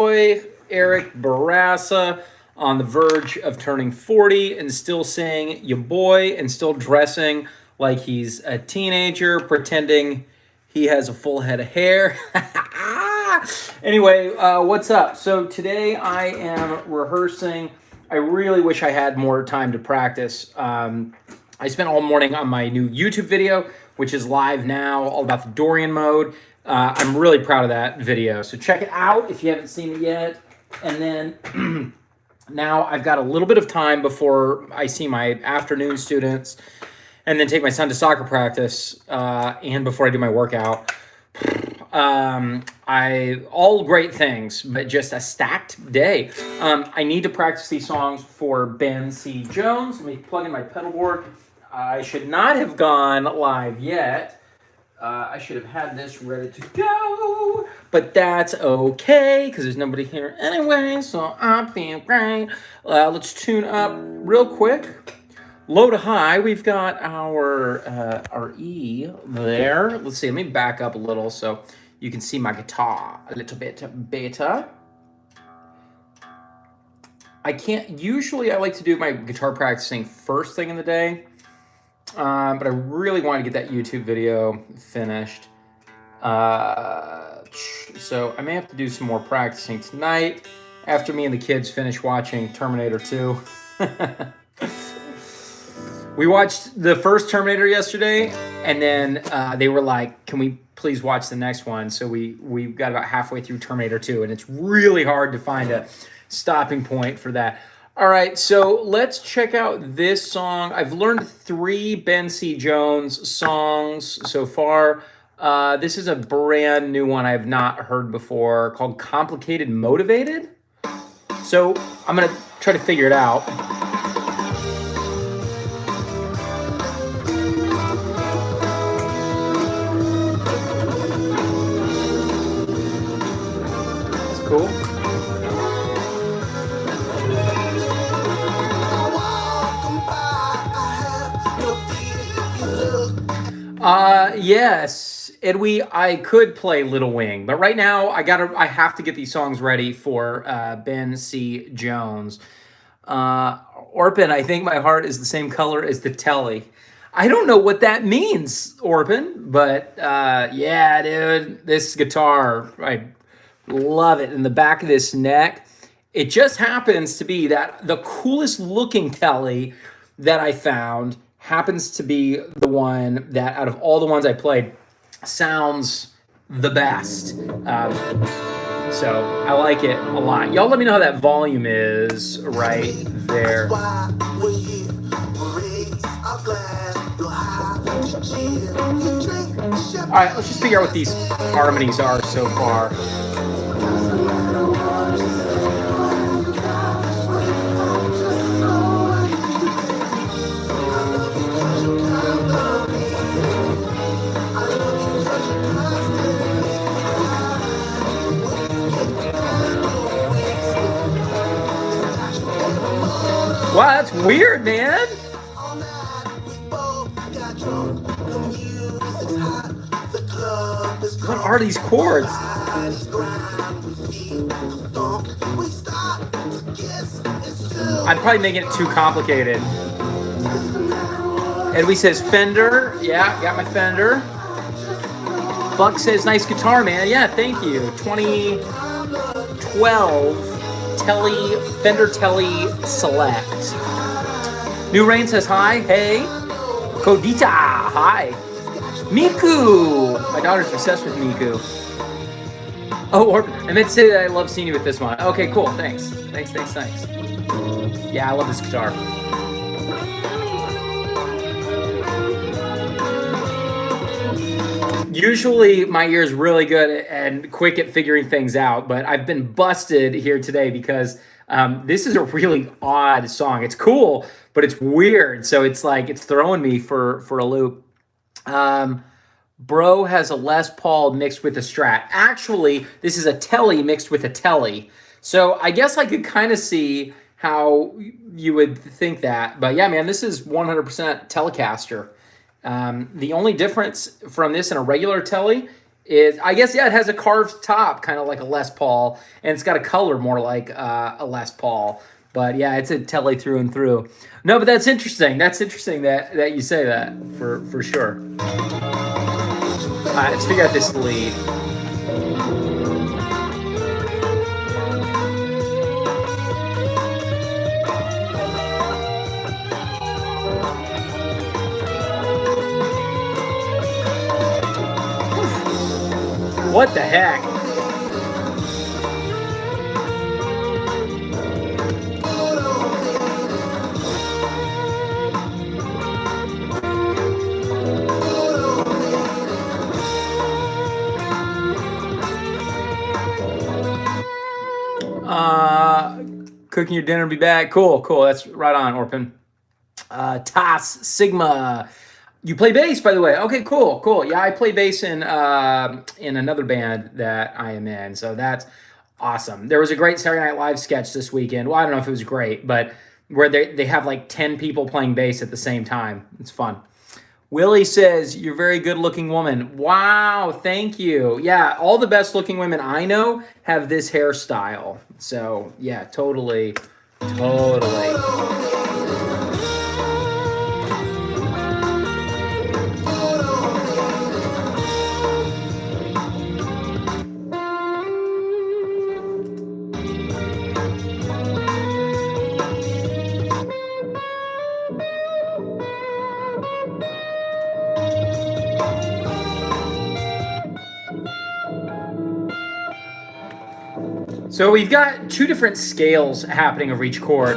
boy, Eric Bourassa, on the verge of turning 40 and still saying "ya boy" and still dressing like he's a teenager, pretending he has a full head of hair. Anyway, what's up? So today I am rehearsing. I really wish I had more time to practice. I spent all morning on my new YouTube video, which is live now, all about the Dorian mode. I'm really proud of that video, so check it out if you haven't seen it yet. And then now I've got a little bit of time before I see my afternoon students and then take my son to soccer practice and before I do my workout. All great things, but just a stacked day. I need to practice these songs for Ben C. Jones. Let me plug in my pedal board. I should not have gone live yet. I should have had this ready to go, but that's okay because there's nobody here anyway, so I'm being great. Let's tune up real quick. Low to high, we've got our E there. Let's see, let me back up a little so you can see my guitar a little bit better. Usually I like to do my guitar practicing first thing in the day. But I really want to get that YouTube video finished. So I may have to do some more practicing tonight after me and the kids finish watching Terminator 2. We watched the first Terminator yesterday, and then they were like, can we please watch the next one? So we got about halfway through Terminator 2, and it's really hard to find a stopping point for that. All right, so let's check out this song. I've learned 3 Ben C. Jones songs so far. This is a brand new one I have not heard before called Complicated Motivated. So I'm going to try to figure it out. That's cool. Yes, I could play Little Wing, but right now I have to get these songs ready for Ben C. Jones. Orpin, I think my heart is the same color as the telly. I don't know what that means, Orpin, but yeah, dude, this guitar, I love it. In the back of this neck, it just happens to be that the coolest looking telly that I found happens to be the one that, out of all the ones I played, sounds the best. So I like it a lot. Y'all let me know how that volume is right there. All right, let's just figure out what these harmonies are so far. Wow, that's weird, man. What are these chords? I'm probably making it too complicated. Edwin says Fender. Yeah, got my Fender. Buck says nice guitar, man. Yeah, thank you. 2012 Fender Telly Select. New Rain says hi. Hey. Kodita, hi. Miku. My daughter's obsessed with Miku. Oh, I meant to say that I love seeing you with this one. Okay, cool. Thanks. Thanks. Yeah, I love this guitar. Usually my ear is really good and quick at figuring things out, but I've been busted here today because this is a really odd song. It's cool, but it's weird. So it's like it's throwing me for a loop. Bro has a Les Paul mixed with a Strat. Actually, this is a Telly mixed with a Telly. So I guess I could kind of see how you would think that. But yeah, man, this is 100% Telecaster. The only difference from this and a regular Telly is, I guess, yeah, it has a carved top, kind of like a Les Paul, and it's got a color more like a Les Paul. But yeah, it's a Tele through and through. No, but that's interesting. That's interesting that you say that for sure. All right, let's figure out this lead. What the heck? Cooking your dinner, be back. Cool, cool. That's right on, Orpin. Tas Sigma. You play bass, by the way. Okay, cool, cool. Yeah, I play bass in another band that I am in, so that's awesome. There was a great Saturday Night Live sketch this weekend. Well, I don't know if it was great, but where they have like 10 people playing bass at the same time. It's fun. Willie says, "You're a very good looking woman." Wow, thank you. Yeah, all the best looking women I know have this hairstyle. So, yeah, totally, totally. So we've got two different scales happening over each chord.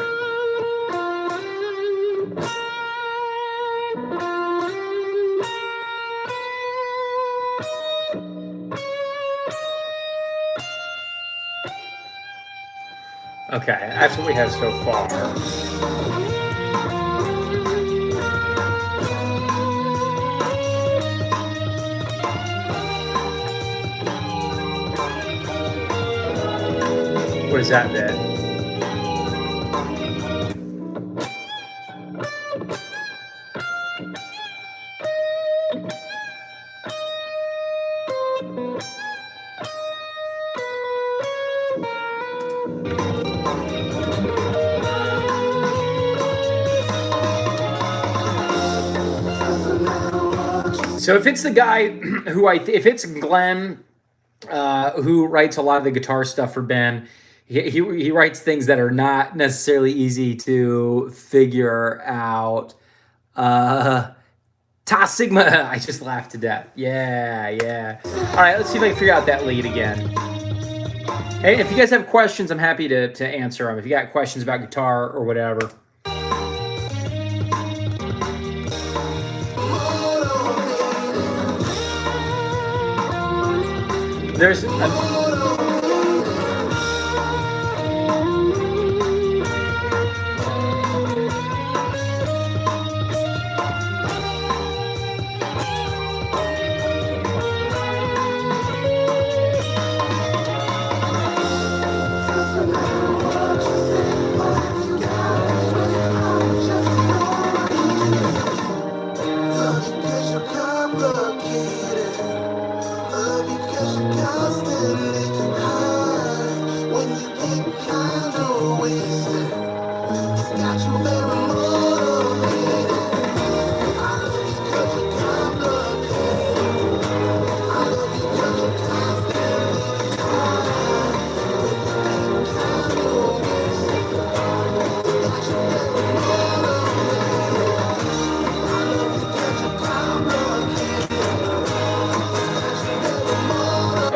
Okay, that's what we have so far. What is that bit? So if it's the guy who if it's Glenn, who writes a lot of the guitar stuff for Ben, he writes things that are not necessarily easy to figure out. Ta Sigma, I just laughed to death. Yeah, yeah. All right, let's see if I can figure out that lead again. Hey, if you guys have questions, I'm happy to answer them. If you got questions about guitar or whatever. There's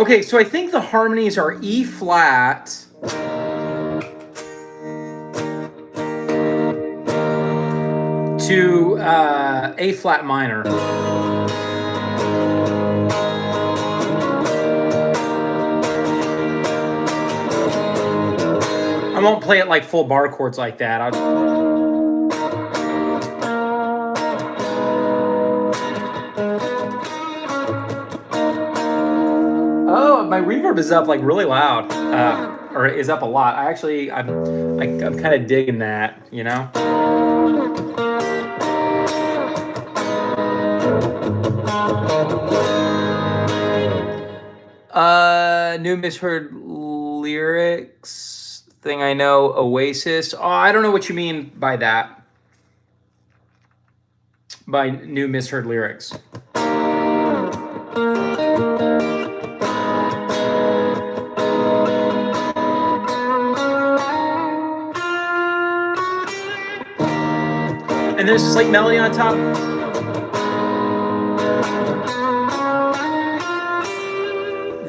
okay, so I think the harmonies are E flat to A flat minor. I won't play it like full bar chords like that. Oh, my reverb is up like really loud, or is up a lot. I'm kind of digging that, you know. New misheard lyrics thing I know. Oasis. Oh, I don't know what you mean by that. By new misheard lyrics. And there's this like melody on top.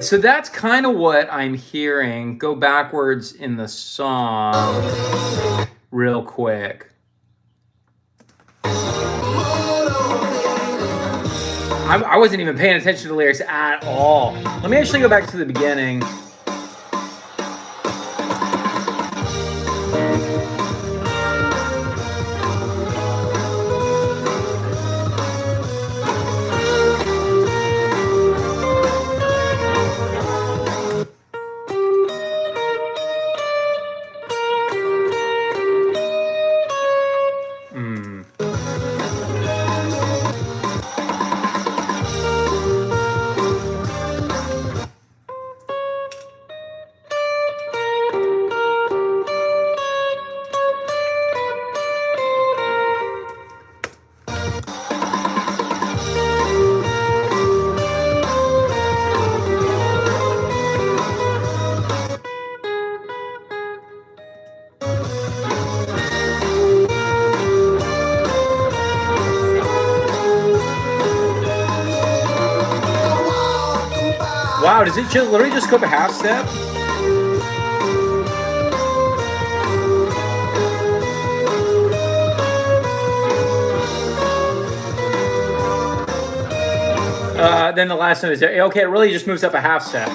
So that's kind of what I'm hearing. Go backwards in the song real quick. I wasn't even paying attention to the lyrics at all. Let me actually go back to the beginning. Wow, does it literally just go up a half step? Then the last note is okay. It really just moves up a half step.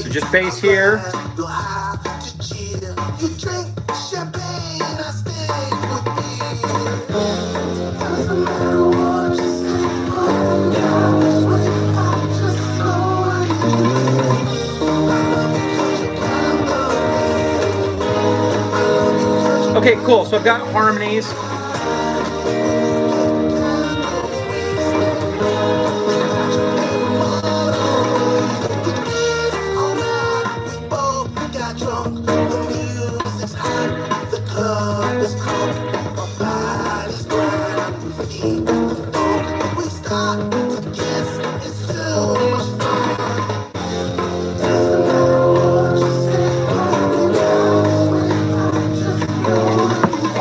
So just bass here. Okay, cool. So I've got harmonies.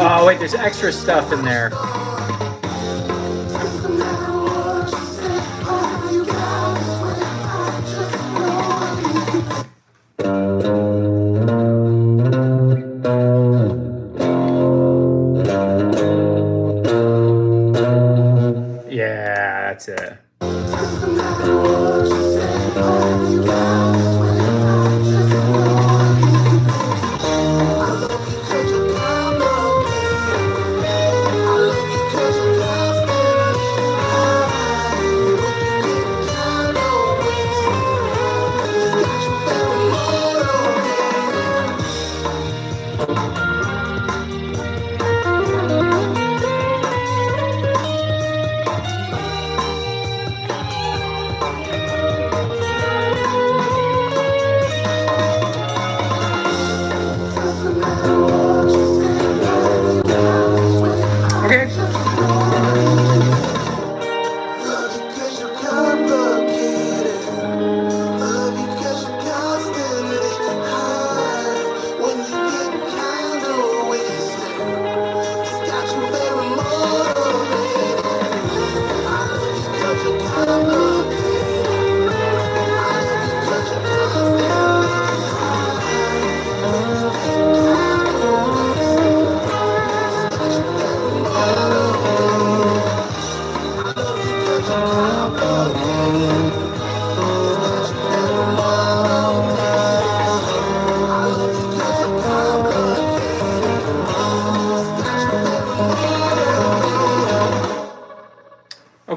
Oh, wait, there's extra stuff in there. Yeah, that's it.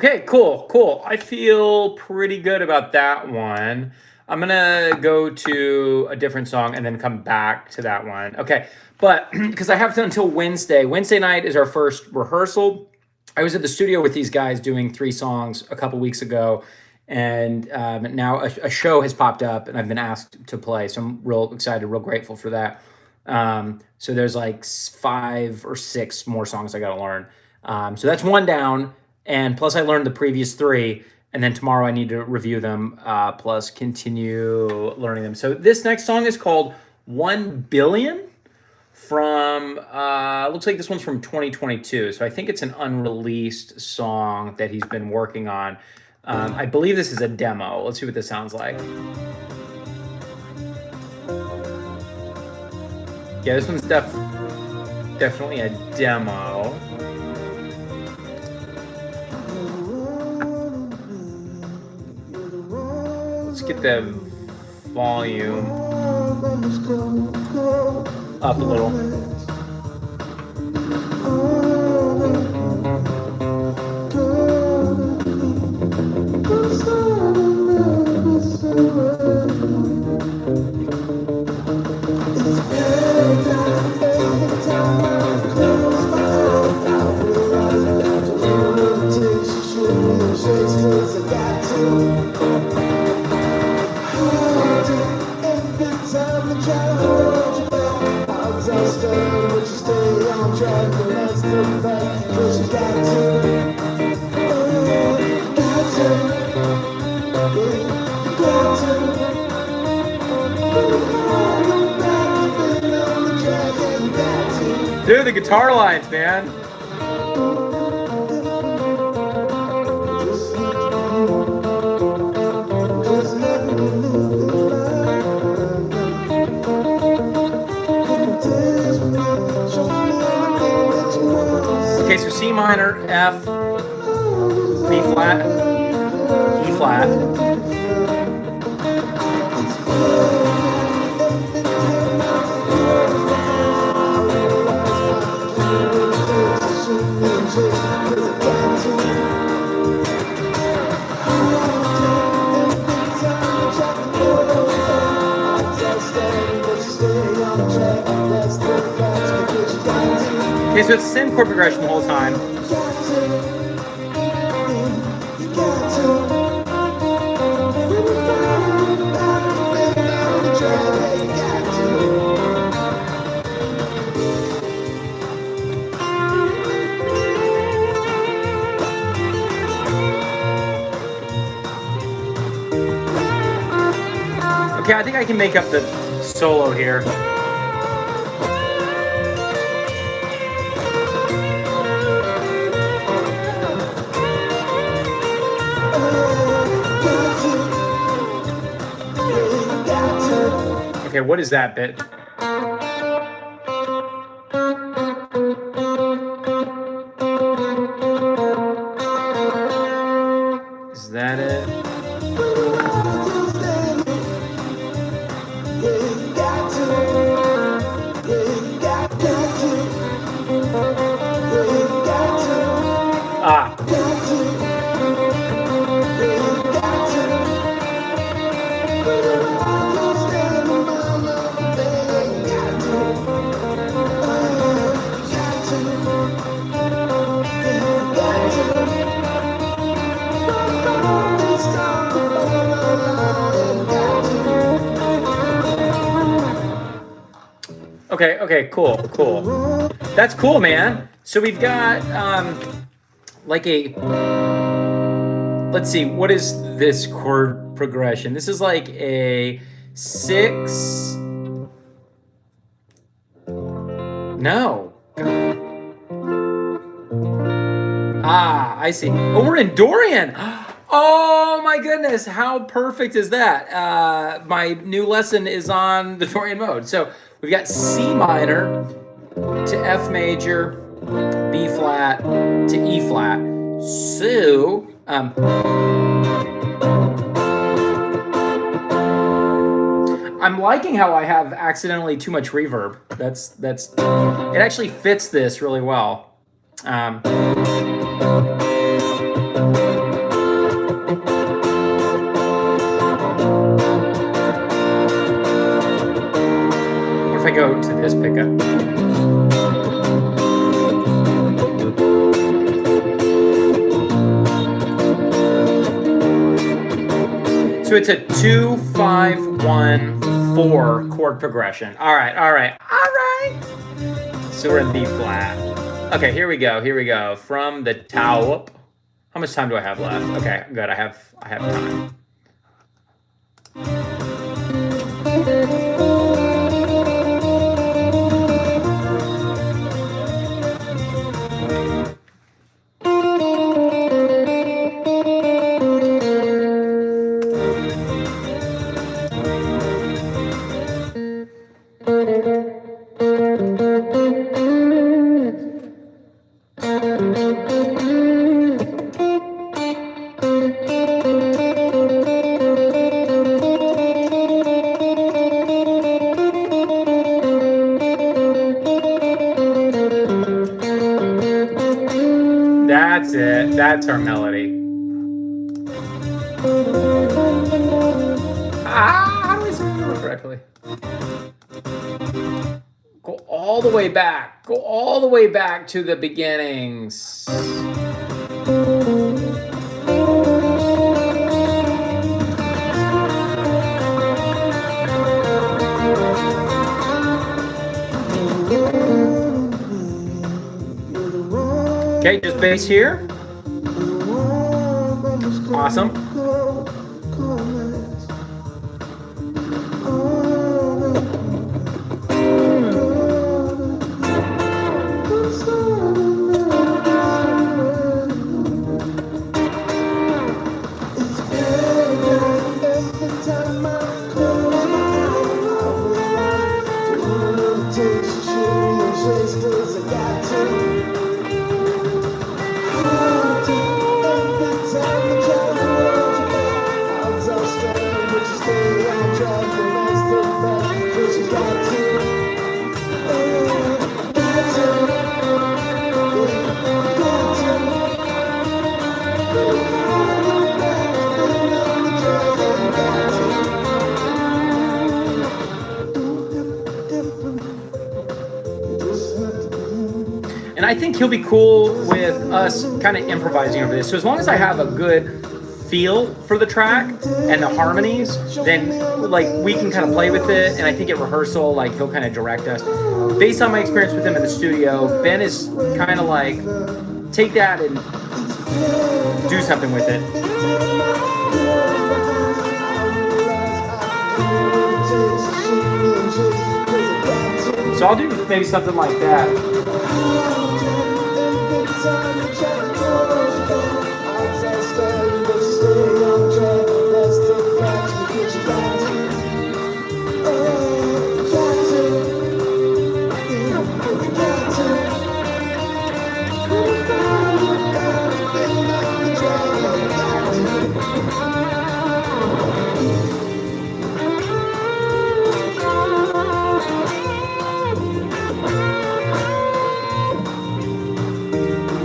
Okay, cool, cool. I feel pretty good about that one. I'm gonna go to a different song and then come back to that one. Okay, but because I have to until Wednesday. Wednesday night is our first rehearsal. I was at the studio with these guys doing 3 songs a couple weeks ago, and now a show has popped up, and I've been asked to play. So I'm real excited, real grateful for that. So there's like 5 or 6 more songs I got to learn. So that's one down, and plus I learned the previous 3, and then tomorrow I need to review them, plus continue learning them. So this next song is called 1 Billion from, looks like this one's from 2022. So I think it's an unreleased song that he's been working on. I believe this is a demo. Let's see what this sounds like. Yeah, this one's definitely a demo. Let's get the volume up a little. Dude, the guitar lines, man. Okay, so C minor, F, B flat, E flat. Okay, so it's the same chord progression the whole time. Okay, I think I can make up the solo here. Okay, what is that bit? Is that it? Ah. Okay, cool. That's cool, man. So we've got like a, let's see, what is this chord progression? This is like a 6. No. Ah, I see. Oh, we're in Dorian. Oh my goodness, how perfect is that? My new lesson is on the Dorian mode. So we've got C minor to F major, B flat to E flat. So, I'm liking how I have accidentally too much reverb. It actually fits this really well. So it's a 2, 5, 1, 4 chord progression. All right, all right, all right. So we're in B flat. Okay, here we go. Here we go. From the top. How much time do I have left? Okay, good. I have time. That's it. That's our melody. How do I say it correctly? Go all the way back. Go all the way back to the beginnings. Okay, just bass here. Awesome. And I think he'll be cool with us kind of improvising over this. So as long as I have a good feel for the track and the harmonies, then like we can kind of play with it. And I think at rehearsal, like he'll kind of direct us. Based on my experience with him in the studio, Ben is kind of like, take that and do something with it. So I'll do maybe something like that.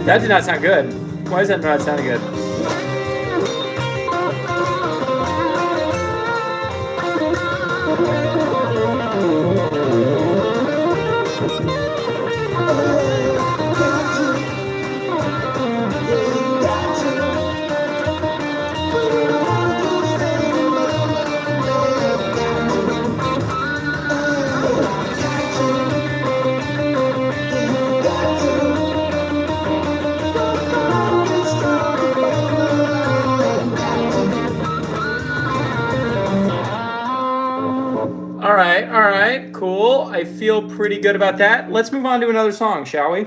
That did not sound good. Why is that not sounding good? All right, cool. I feel pretty good about that. Let's move on to another song, shall we?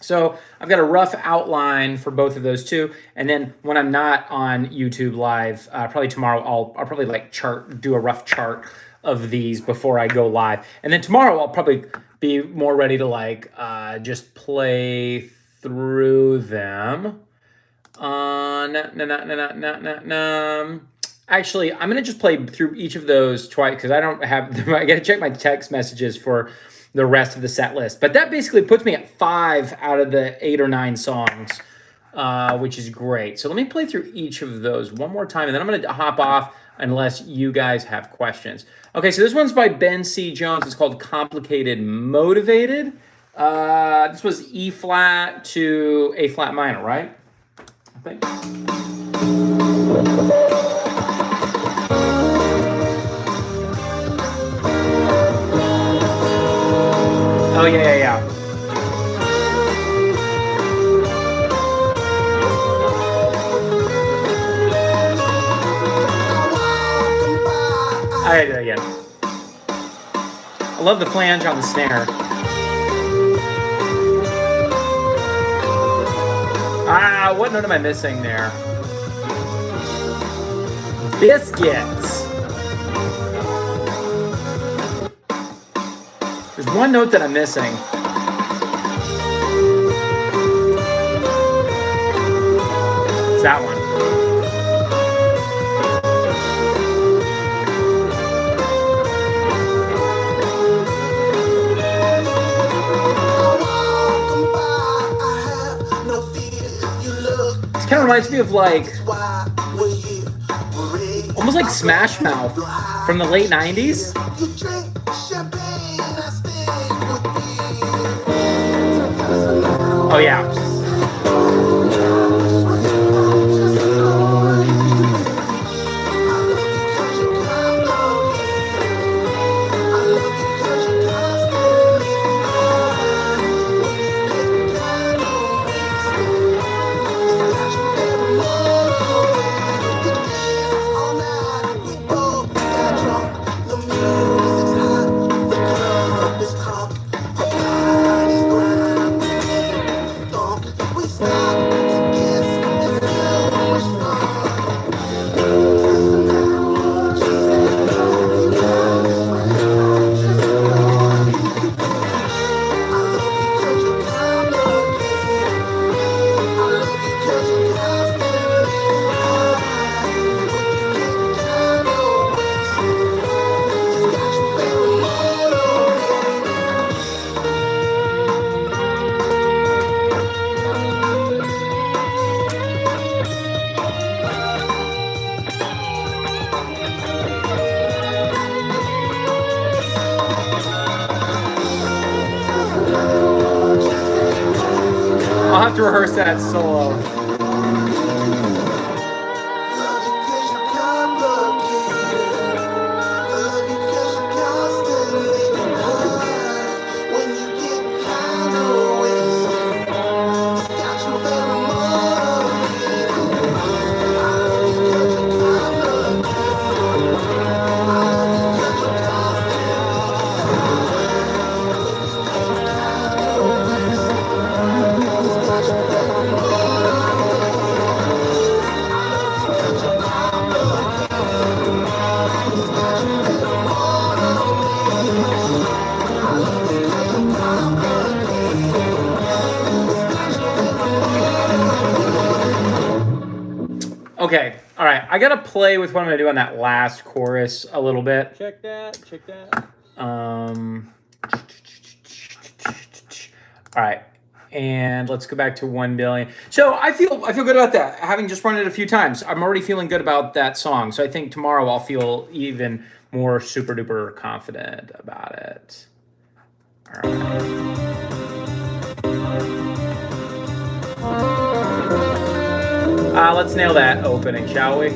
So I've got a rough outline for both of those two, and then when I'm not on YouTube Live, probably tomorrow, I'll probably like do a rough chart of these before I go live, and then tomorrow I'll probably be more ready to like just play through them. Actually, I'm going to just play through each of those twice because I don't have, I got to check my text messages for the rest of the set list. But that basically puts me at 5 out of the 8 or 9 songs, which is great. So let me play through each of those one more time, and then I'm going to hop off unless you guys have questions. Okay, so this one's by Ben C. Jones. It's called Complicated Motivated. This was E flat to A flat minor, right? I think. I gotta do it again. I love the flange on the snare. Ah, what note am I missing there? Biscuits. There's one note that I'm missing. It's that one. This kind of reminds me of like almost like Smash Mouth from the late 90s. Oh yeah. I'll have to rehearse that solo. Okay, all right. I gotta play with what I'm gonna do on that last chorus a little bit. Check that. Check that. All right, and let's go back to 1 billion. So I feel good about that. Having just run it a few times, I'm already feeling good about that song. So I think tomorrow I'll feel even more super duper confident about it. All right. Let's nail that opening, shall we?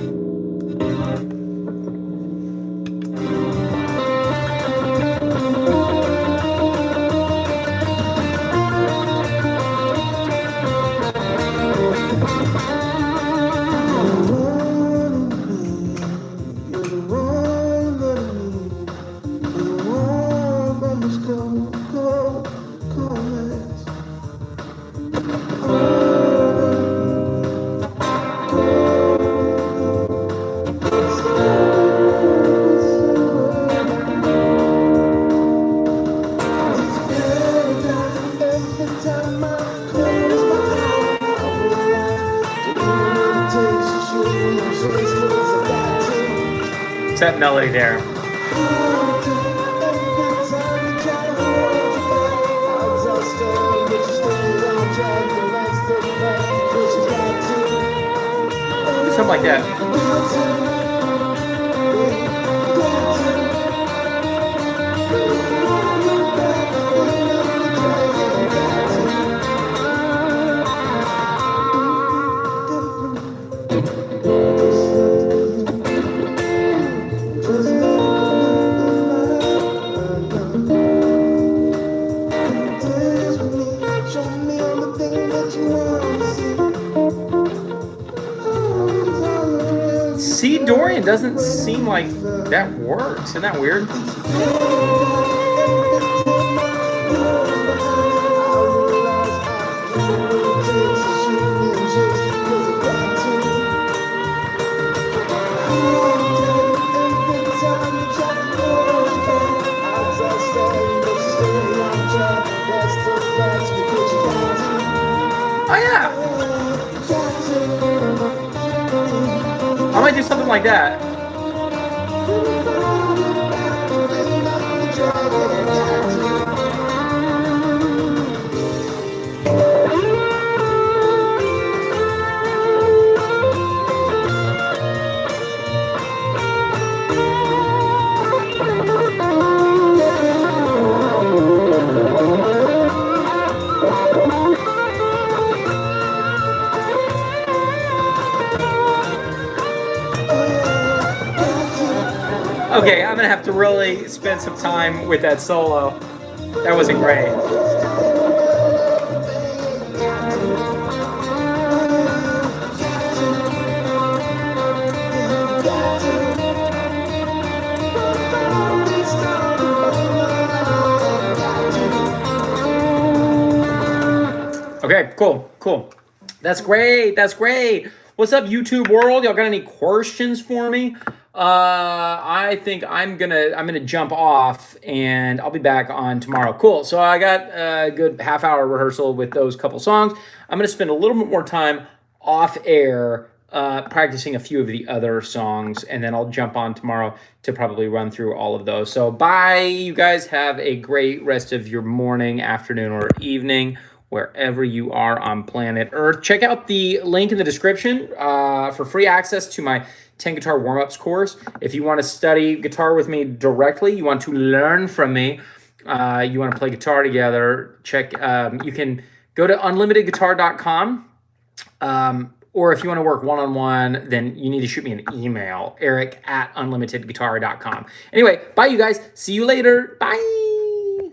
That melody there. Something like that. C Dorian doesn't seem like that works. Isn't that weird? Oh yeah, I might do something like that. Okay, I'm gonna have to really spend some time with that solo. That wasn't great. Okay, cool. That's great. That's great. What's up, YouTube world? Y'all got any questions for me? I think I'm gonna jump off and I'll be back on tomorrow. Cool. So I got a good half-hour rehearsal with those couple songs. I'm gonna spend a little bit more time off air practicing a few of the other songs, and then I'll jump on tomorrow to probably run through all of those. So bye, you guys. Have a great rest of your morning, afternoon, or evening, wherever you are on planet Earth. Check out the link in the description for free access to my 10 guitar warm-ups course. If you want to study guitar with me directly, you want to learn from me, you want to play guitar together, you can go to unlimitedguitar.com. Or if you want to work one-on-one, then you need to shoot me an email, eric@unlimitedguitar.com. Anyway, bye, you guys. See you later. Bye.